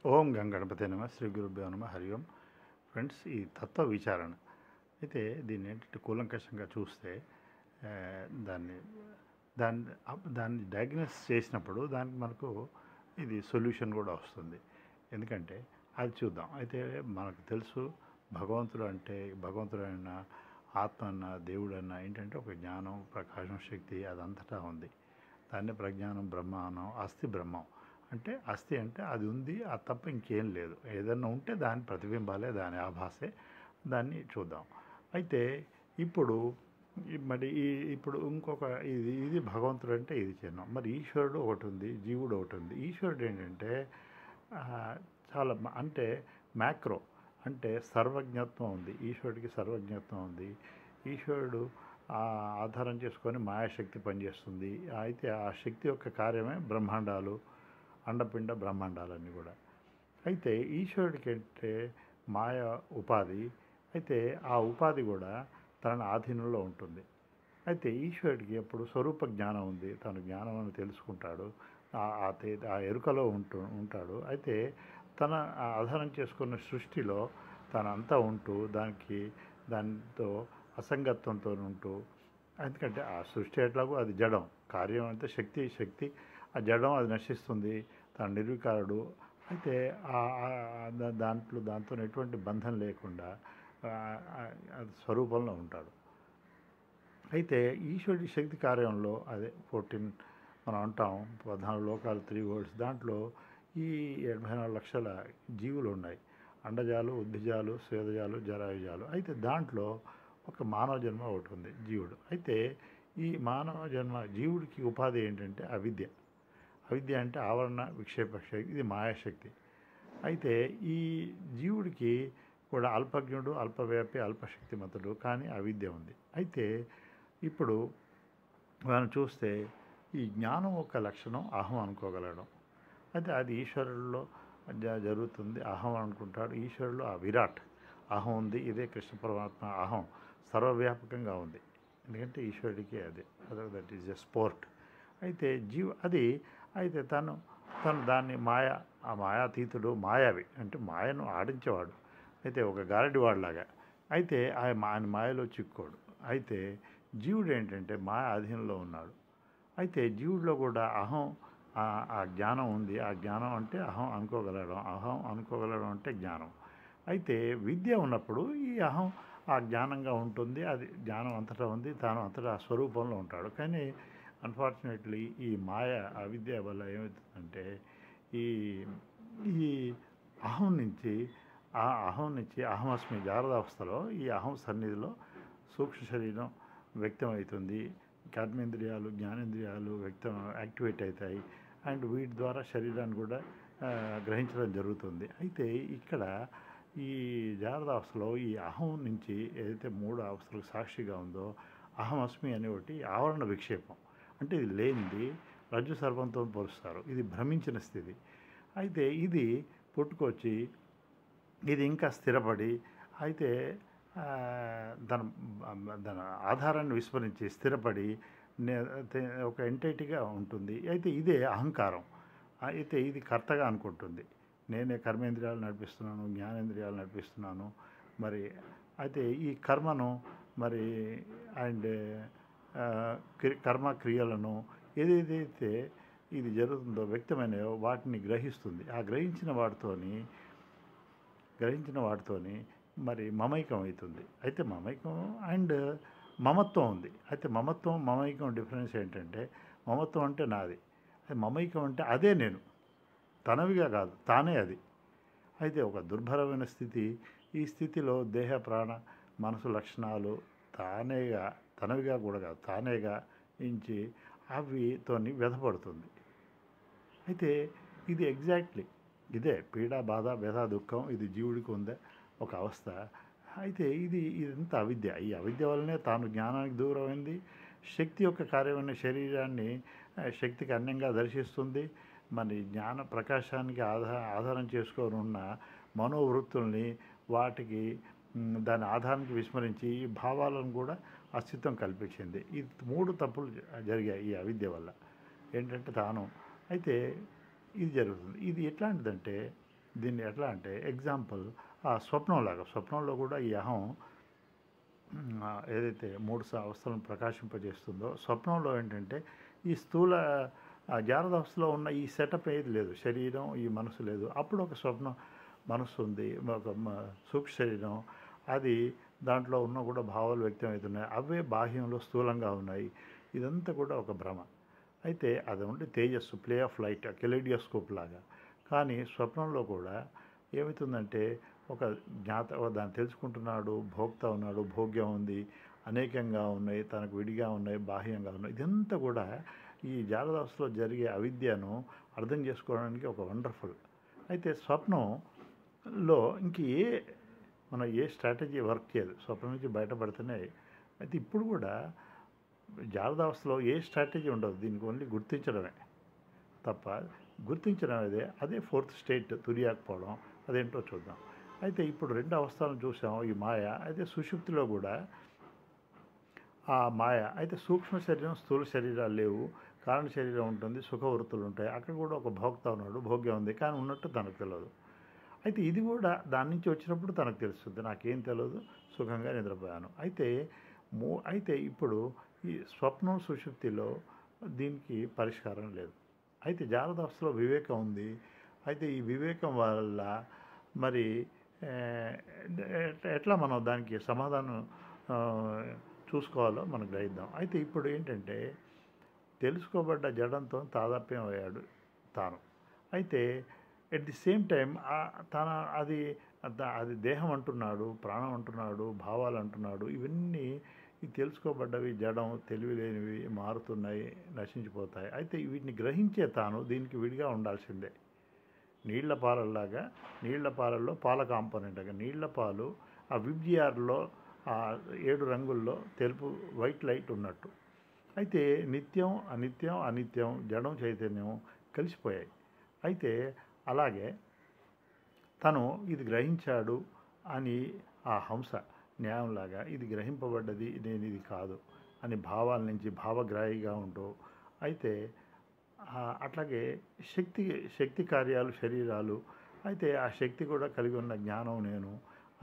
ఓం గంగణపతే నమ శ్రీ గురుభ్యో నమ హరి ఓం. ఫ్రెండ్స్, ఈ తత్వ విచారణ అయితే దీన్ని ఏంటంటే కూలంకషంగా చూస్తే ఆ, దాన్ని దాన్ని దాన్ని డయాగ్నోస్ చేసినప్పుడు దానికి మనకు ఇది సొల్యూషన్ కూడా వస్తుంది. ఎందుకంటే అది చూద్దాం. అయితే మనకు తెలుసు, భగవంతుడు అంటే భగవంతుడైన ఆత్మ అన్న దేవుడు అన్న ఏంటంటే ఒక జ్ఞానం, ప్రకాశం, శక్తి అదంతటా ఉంది. దాన్ని ప్రజ్ఞానం, బ్రహ్మానం, అస్థి బ్రహ్మం. అంటే అస్థి అంటే అది ఉంది, అది తప్ప ఇంకేం లేదు. ఏదన్నా ఉంటే దాని ప్రతిబింబాలే, దాని ఆభాసే. దాన్ని చూద్దాం. అయితే ఇప్పుడు మరి ఇప్పుడు ఇంకొక ఇది భగవంతుడు అంటే ఇది చిహ్నం. మరి ఈశ్వరుడు ఒకటి ఉంది, జీవుడు ఒకటి ఉంది. ఈశ్వరుడు ఏంటంటే ఆ, చాలా అంటే మ్యాక్రో, అంటే సర్వజ్ఞత్వం ఉంది. ఈశ్వరుడికి సర్వజ్ఞత్వం ఉంది. ఈశ్వరుడు ఆధారం చేసుకొని మాయాశక్తి పనిచేస్తుంది. అయితే ఆ శక్తి యొక్క కార్యమే బ్రహ్మాండాలు, అండపిండ బ్రహ్మాండాలన్నీ కూడా. అయితే ఈశ్వరుడికి అంటే మాయ ఉపాధి. అయితే ఆ ఉపాధి కూడా తన ఆధీనంలో ఉంటుంది. అయితే ఈశ్వరుడికి ఎప్పుడు స్వరూప జ్ఞానం ఉంది. తను జ్ఞానం అని తెలుసుకుంటాడు. ఆ ఎరుకలో ఉంటాడు. అయితే తన ఆధారం చేసుకున్న సృష్టిలో తనంతా ఉంటూ దానితో అసంగత్వంతో ఉంటూ, ఎందుకంటే ఆ సృష్టి ఎట్లాగో అది జడం, కార్యం అంటే శక్తి ఆ జడం అది నశిస్తుంది. తను నిర్వికారుడు. అయితే దాంతో ఎటువంటి బంధం లేకుండా అది స్వరూపంలో ఉంటాడు. అయితే ఈశ్వరుడి శక్తి కార్యంలో అదే 14 మనం అంటాం 14 లోకాలు, 3 వరల్డ్స్. దాంట్లో ఈ 84 లక్షల జీవులు ఉన్నాయి. అండజాలు, ఉద్భిజాలు, స్వేదజాలు, జరాయుజాలు. అయితే దాంట్లో ఒక మానవ జన్మ ఒకటి ఉంది, జీవుడు. అయితే ఈ మానవ జన్మ జీవుడికి ఉపాధి ఏంటంటే అవిద్య. అవిద్య అంటే ఆవరణ విక్షేప శక్తి, ఇది మాయాశక్తి. అయితే ఈ జీవుడికి కూడా అల్పజ్ఞుడు, అల్పవ్యాపి, అల్పశక్తిమంతుడు, కానీ అవిద్య ఉంది. అయితే ఇప్పుడు మనం చూస్తే ఈ జ్ఞానం ఒక లక్షణం అహం అనుకోగలడం. అయితే అది ఈశ్వరుల్లో జరుగుతుంది. అహం అనుకుంటాడు. ఈశ్వరులో ఆ విరాట్ అహం ఉంది. ఇదే కృష్ణ పరమాత్మ అహం సర్వవ్యాపకంగా ఉంది. ఎందుకంటే ఈశ్వరుడికి అదే దట్ ఈజ్ ఎ స్పోర్ట్. అయితే అయితే తను దాన్ని ఆ మాయాతీతుడు, మాయావి అంటే మాయను ఆడించేవాడు. అయితే ఒక గారడివాడిలాగా. అయితే ఆయన మాయలో చిక్కోడు. అయితే జీవుడు ఏంటంటే మాయ అధీనంలో ఉన్నాడు. అయితే జీవుడిలో కూడా అహం, ఆ జ్ఞానం ఉంది. ఆ జ్ఞానం అంటే అహం అనుకోగలడం అంటే జ్ఞానం. అయితే విద్య ఉన్నప్పుడు ఈ అహం ఆ జ్ఞానంగా ఉంటుంది. అది జ్ఞానం అంతటా ఉంది. తాను అంతటా ఆ స్వరూపంలో ఉంటాడు. కానీ అన్ఫార్చునేట్లీ ఈ మాయ అవిద్య వల్ల ఏమవుతుందంటే ఈ ఈ అహం నుంచి అహమస్మి జాగ్రత్తావస్థలో ఈ అహం సన్నిధిలో సూక్ష్మ శరీరం వ్యక్తమవుతుంది. కర్మేంద్రియాలు, జ్ఞానేంద్రియాలు యాక్టివేట్ అవుతాయి. అండ్ వీటి ద్వారా శరీరాన్ని కూడా గ్రహించడం జరుగుతుంది. అయితే ఇక్కడ ఈ జాగ్రత్తావస్థలో ఈ అహం నుంచి ఏదైతే 3 అవస్థలకు సాక్షిగా ఉందో అహమస్మి అనే ఒకటి ఆవరణ విక్షేపం. అంటే ఇది లేనిది రజ్జు సర్పంతో పోలుస్తారు. ఇది భ్రమించిన స్థితి. అయితే ఇది పుట్టుకొచ్చి ఇది ఇంకా స్థిరపడి, అయితే దాని ఆధారాన్ని విస్మరించి స్థిరపడి ఒక ఎంటిటీగా ఉంటుంది. అయితే ఇదే అహంకారం. అయితే ఇది కర్తగా అనుకుంటుంది. నేనే కర్మేంద్రియాలు నడిపిస్తున్నాను, జ్ఞానేంద్రియాలు నడిపిస్తున్నాను. మరి అయితే ఈ కర్మను మరి అండ్ కర్మక్రియలను ఏదైతే ఇది జరుగుతుందో వ్యక్తమైనవో వాటిని గ్రహిస్తుంది. ఆ గ్రహించిన వాటితోని మరి మమైకం అవుతుంది. అయితే మమైకం అండ్ మమత్వం ఉంది. అయితే మమైకం డిఫరెన్స్ ఏంటంటే మమత్వం అంటే నాది, అది మమైకం అంటే అదే నేను, తనవిగా కాదు, తానే అది. అయితే ఒక దుర్భరమైన స్థితి. ఈ స్థితిలో దేహ, ప్రాణ, మనసు లక్షణాలు తనవిగా కూడా కాదు, తానేగా ఇంచి అవితోని వ్యధపడుతుంది. అయితే ఇది ఎగ్జాక్ట్లీ ఇదే పీడ, బాధ, వ్యధ, దుఃఖం. ఇది జీవుడికి ఉందే ఒక అవస్థ. అయితే ఇదంతా అవిద్య. ఈ అవిద్య వల్లనే తాను జ్ఞానానికి దూరమైంది. శక్తి యొక్క కార్యమైన శరీరాన్ని శక్తికి అన్యంగా దర్శిస్తుంది. మరి జ్ఞాన ప్రకాశానికి ఆధారం చేసుకొని ఉన్న మనోవృత్తుల్ని వాటికి దాని ఆధారానికి విస్మరించి ఈ భావాలను కూడా అస్తిత్వం కల్పించింది. ఈ 3 తప్పులు జరిగాయి ఈ అవిద్య వల్ల. ఏంటంటే అయితే ఇది జరుగుతుంది. ఇది ఎట్లాంటిదంటే దీన్ని ఎట్లా అంటే ఎగ్జాంపుల్ ఆ స్వప్నంలాగా, స్వప్నంలో కూడా ఈ అహం ఏదైతే మూడు అవస్థలను ప్రకాశింపజేస్తుందో, స్వప్నంలో ఏంటంటే ఈ స్థూల జాగ్రత్త అవస్థలో ఉన్న ఈ సెటప్ ఏది లేదు, శరీరం ఈ మనసు లేదు. అప్పుడు ఒక స్వప్నం మనస్సు ఉంది, ఒక సూక్ష్మ శరీరం, అది దాంట్లో ఉన్న కూడా భావాలు వ్యక్తమవుతున్నాయి, అవే బాహ్యంలో స్థూలంగా ఉన్నాయి. ఇదంతా కూడా ఒక భ్రమ. అయితే అది ఉంటే తేజస్సు, ప్లే ఆఫ్ లైట్, కెలిడియోస్కోప్ లాగా. కానీ స్వప్నంలో కూడా ఏమవుతుందంటే ఒక దాన్ని తెలుసుకుంటున్నాడు, భోక్త ఉన్నాడు, భోగ్యం ఉంది, అనేకంగా ఉన్నాయి, తనకు విడిగా ఉన్నాయి, బాహ్యంగా ఉన్నాయి. ఇదంతా కూడా ఈ జాగ్రత్త జరిగే అవిద్యను అర్థం చేసుకోవడానికి ఒక వండర్ఫుల్. అయితే స్వప్నంలో మనం ఏ స్ట్రాటజీ వర్క్ చేయదు, స్వప్నం నుంచి బయటపడుతూనే. అయితే ఇప్పుడు కూడా జాగ్రత్త ఏ స్ట్రాటజీ ఉండదు, దీనికి ఓన్లీ గుర్తించడమే తప్ప. గుర్తించడం అదే ఫోర్త్ స్టేట్, తురియాకపోవడం. అదేంటో చూద్దాం. అయితే ఇప్పుడు రెండు అవస్థలను చూసాం, ఈ మాయ. అయితే సుషుప్తిలో కూడా ఆ మాయ. అయితే సూక్ష్మ శరీరం, స్థూల శరీరాలు లేవు, కారణ శరీరం ఉంటుంది, సుఖవృత్తులు ఉంటాయి. అక్కడ కూడా ఒక భోక్త ఉన్నాడు, భోగ్యం ఉంది, కానీ ఉన్నట్టు తనకు తెలియదు. అయితే ఇది కూడా దాని నుంచి వచ్చినప్పుడు తనకు తెలుస్తుంది, నాకేం తెలియదు, సుఖంగా నిద్రపోయాను. అయితే ఇప్పుడు ఈ స్వప్నం, సుషుప్తిలో దీనికి పరిష్కారం లేదు. అయితే జాగ్రత్త అవస్థలో వివేకం ఉంది. అయితే ఈ వివేకం వల్ల మరి ఎట్లా మనం దానికి సమాధానం చూసుకోవాలో మనం గ్రహిద్దాం. అయితే ఇప్పుడు ఏంటంటే తెలుసుకోబడ్డ జడంతో తాదాప్యం అయ్యాడు తాను. అయితే ఎట్ ది సేమ్ టైం అది దేహం అంటున్నాడు, ప్రాణం అంటున్నాడు, భావాలు అంటున్నాడు. ఇవన్నీ ఈ తెలుసుకోబడ్డవి జడం, తెలివి లేనివి, మారుతున్నాయి, నశించిపోతాయి. అయితే వీటిని గ్రహించే తాను దీనికి విడిగా ఉండాల్సిందే. నీళ్ల పాలల్లాగా, నీళ్ల పాలల్లో పాల కాంపోనెంట్గా నీళ్ల పాలు ఆ విబ్జిఆర్లో ఆ 7 రంగుల్లో తెలుపు వైట్ లైట్ ఉన్నట్టు. అయితే నిత్యం, అనిత్యం, జడం, చైతన్యం కలిసిపోయాయి. అయితే అలాగే తను ఇది గ్రహించాడు అని ఆ హంస న్యాయంలాగా ఇది గ్రహింపబడ్డది, నేను ఇది కాదు అని భావాల నుంచి భావగ్రాహిగా ఉంటూ, అయితే అట్లాగే శక్తి కార్యాలు, శరీరాలు, అయితే ఆ శక్తి కూడా కలిగి ఉన్న జ్ఞానం నేను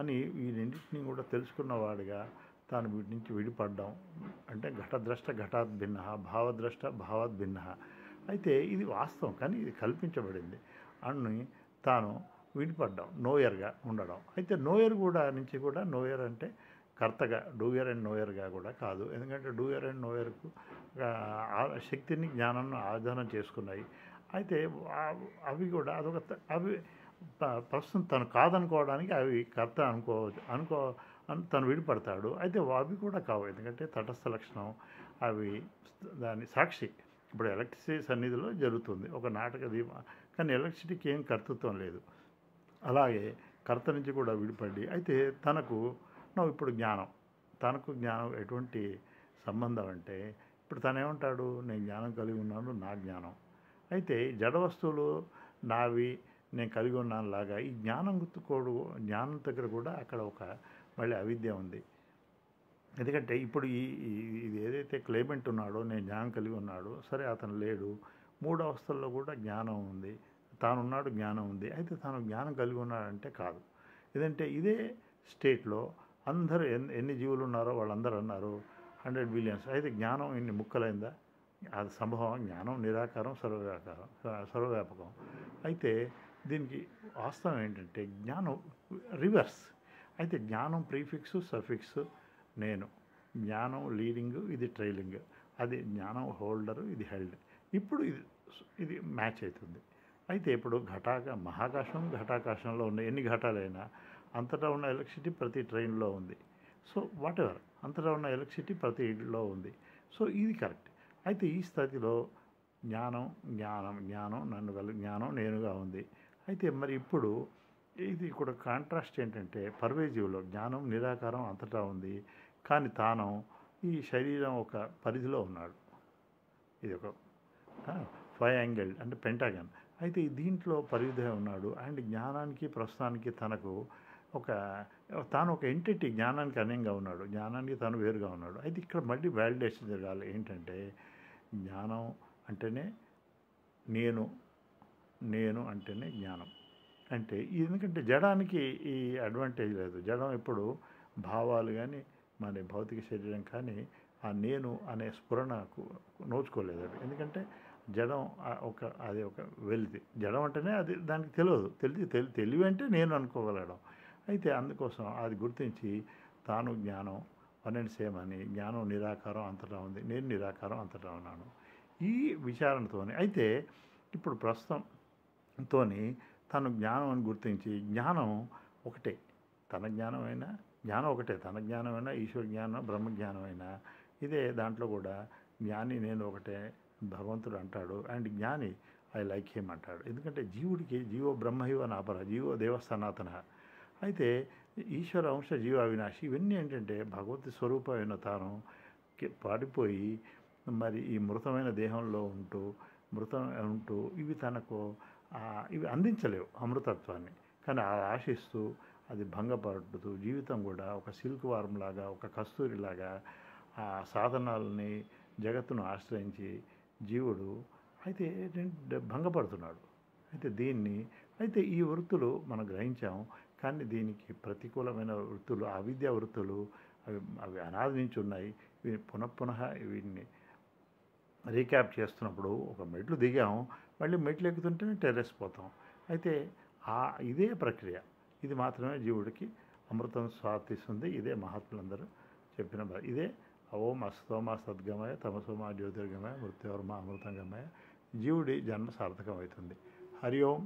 అని ఈ రెండింటినీ కూడా తెలుసుకున్నవాడిగా తాను వీటి నుంచి విడిపడ్డాం. అంటే ఘటద్రష్ట ఘటాత్ భిన్న, భావద్రష్ట భావాత్ భిన్న. అయితే ఇది వాస్తవం, కానీ ఇది కల్పించబడింది అని తాను విడిపడ్డాం, నోయర్గా ఉండడం. అయితే నోయర్ నుంచి కూడా నోయర్ అంటే కర్తగా, డూయర్ అండ్ నోయర్గా కూడా కాదు. ఎందుకంటే డూయర్ అండ్ నోయర్కు శక్తిని, జ్ఞానాన్ని ఆధారం చేసుకున్నాయి. అయితే అవి కూడా అవి ప్రస్తుతం తను కాదనుకోవడానికి అవి కర్త అని తను విడిపడతాడు. అయితే అవి కూడా కావు, ఎందుకంటే తటస్థ లక్షణం, అవి దాని సాక్షి. ఇప్పుడు ఎలక్ట్రిసిటీ సన్నిధిలో జరుగుతుంది ఒక నాటక దీప, కానీ ఎలక్ట్రిసిటీకి ఏం కర్తృత్వం లేదు. అలాగే కర్త నుంచి కూడా విడిపడి, అయితే ఇప్పుడు తనకు జ్ఞానం ఎటువంటి సంబంధం అంటే, ఇప్పుడు తనేమంటాడు, నేను జ్ఞానం కలిగి ఉన్నాను, నా జ్ఞానం. అయితే జడ వస్తువులు నావి, నేను కలిగి ఉన్నాను లాగా ఈ జ్ఞానం దగ్గర కూడా అక్కడ మళ్ళీ అవిద్య ఉంది. ఎందుకంటే ఇప్పుడు ఇది ఏదైతే క్లైమెంట్ ఉన్నాడో, నేను జ్ఞానం కలిగి ఉన్నాడు, సరే అతను లేడు. 3 అవస్థల్లో కూడా జ్ఞానం ఉంది, తానున్నాడు, జ్ఞానం ఉంది. అయితే తాను జ్ఞానం కలిగి ఉన్నాడంటే కాదు. ఏదంటే ఇదే స్టేట్లో అందరూ ఎన్ని జీవులు ఉన్నారో వాళ్ళందరూ అన్నారు 100 బిలియన్స్. అయితే జ్ఞానం ఇన్ని ముక్కలైందా? అది సంభవం. జ్ఞానం నిరాకారం, సర్వవ్యాపకం. అయితే దీనికి వాస్తవం ఏంటంటే జ్ఞానం రివర్స్. అయితే జ్ఞానం ప్రీఫిక్స్, సఫిక్స్, నేను. జ్ఞానం లీడింగ్, ఇది ట్రైలింగ్. అది జ్ఞానం హోల్డరు, ఇది హెల్డ్. ఇప్పుడు ఇది మ్యాచ్ అవుతుంది. అయితే ఇప్పుడు ఘటాకాశంలో ఉన్న ఎన్ని ఘటాలైనా అంతటా ఉన్న ఎలక్ట్రిసిటీ ప్రతి ట్రైన్లో ఉంది. సో వాటెవర్, అంతటా ఉన్న ఎలక్ట్రిసిటీ ప్రతి ఇంట్లో ఉంది. సో ఇది కరెక్ట్. అయితే ఈ స్థితిలో జ్ఞానం జ్ఞానం నేనుగా ఉంది. అయితే మరి ఇప్పుడు ఇది కూడా కాంట్రాస్ట్ ఏంటంటే, పర్వేజివ్లో జ్ఞానం నిరాకారం అంతటా ఉంది, కానీ తాను ఈ శరీరం ఒక పరిధిలో ఉన్నాడు. ఇది ఒక 5 యాంగిల్ అంటే పెంటాగన్. అయితే దీంట్లో పరిధిలో ఉన్నాడు. అండ్ జ్ఞానానికి, ప్రస్తుతానికి తాను ఒక ఎంటిటీ, జ్ఞానానికి అన్యంగా ఉన్నాడు, జ్ఞానానికి తాను వేరుగా ఉన్నాడు. అయితే ఇక్కడ మళ్ళీ వ్యాలిడేషన్ జరగాలి. ఏంటంటే జ్ఞానం అంటేనే నేను అంటేనే జ్ఞానం. అంటే ఎందుకంటే జడానికి ఈ అడ్వాంటేజ్ లేదు. జడం ఎప్పుడు భావాలు కానీ మన భౌతిక శరీరం కానీ ఆ నేను అనే స్ఫురణకు నోచుకోలేదు అది. ఎందుకంటే జడం అది ఒక వెలితి. జడం అంటేనే అది దానికి తెలియదు. తెలివి అంటే నేను అనుకోగలడం. అయితే అందుకోసం అది గుర్తించి తాను జ్ఞానం వన్ అండ్ సేమ్ అని, జ్ఞానం నిరాకారం అంతటా ఉంది, నేను నిరాకారం అంతటా ఉన్నాను, ఈ విచారణతోనే. అయితే ఇప్పుడు ప్రస్తుతంతోని తను జ్ఞానం అని గుర్తించి జ్ఞానం ఒకటే, తన జ్ఞానమైనా జ్ఞానం ఒకటే, తన జ్ఞానమైనా ఈశ్వర జ్ఞానం బ్రహ్మజ్ఞానమైనా ఇదే. దాంట్లో కూడా జ్ఞాని నేను ఒకటే భగవంతుడు అంటాడు, అండ్ జ్ఞాని ఐ లైక్ హిమ్ అంటాడు. ఎందుకంటే జీవుడికి జీవో బ్రహ్మైవ నాపర, జీవో దేవ సనాతన. అయితే ఈశ్వర అంశ జీవ అవినాశి, ఇవన్నీ ఏంటంటే భగవతి స్వరూపమైన తాను పాడిపోయి మరి ఈ మృతమైన దేహంలో ఉంటూ ఇవి తనకు ఇవి అందించలేవు అమృతత్వాన్ని. కానీ ఆశిస్తూ అది భంగపడుతూ జీవితం కూడా ఒక సిల్క్ వార్మ్ లాగా, ఒక కస్తూరిలాగా ఆ సాధనాలని జగత్తును ఆశ్రయించి జీవుడు అయితే భంగపడుతున్నాడు. అయితే ఈ వృత్తులు మనం గ్రహించాం. కానీ దీనికి ప్రతికూలమైన వృత్తులు, అవిద్యా వృత్తులు అవి అనాది నుంచి ఉన్నాయి. పునః వీటిని రీక్యాప్ చేస్తున్నప్పుడు ఒక మెట్లు దిగాం, మళ్ళీ మెట్లు ఎక్కుతుంటేనే టెర్రస్ పోతాం. అయితే ఇదే ప్రక్రియ, ఇది మాత్రమే జీవుడికి అమృతం స్వార్థిస్తుంది. ఇదే మహాత్ములందరూ చెప్పిన ఇదే. ఓం అస్తోమ సద్గమయ తమసోమ జ్యోతిర్గమయ మృత్యోర్మ అమృతంగమయ. జీవుడి జన్మ సార్థకమవుతుంది. హరి ఓం.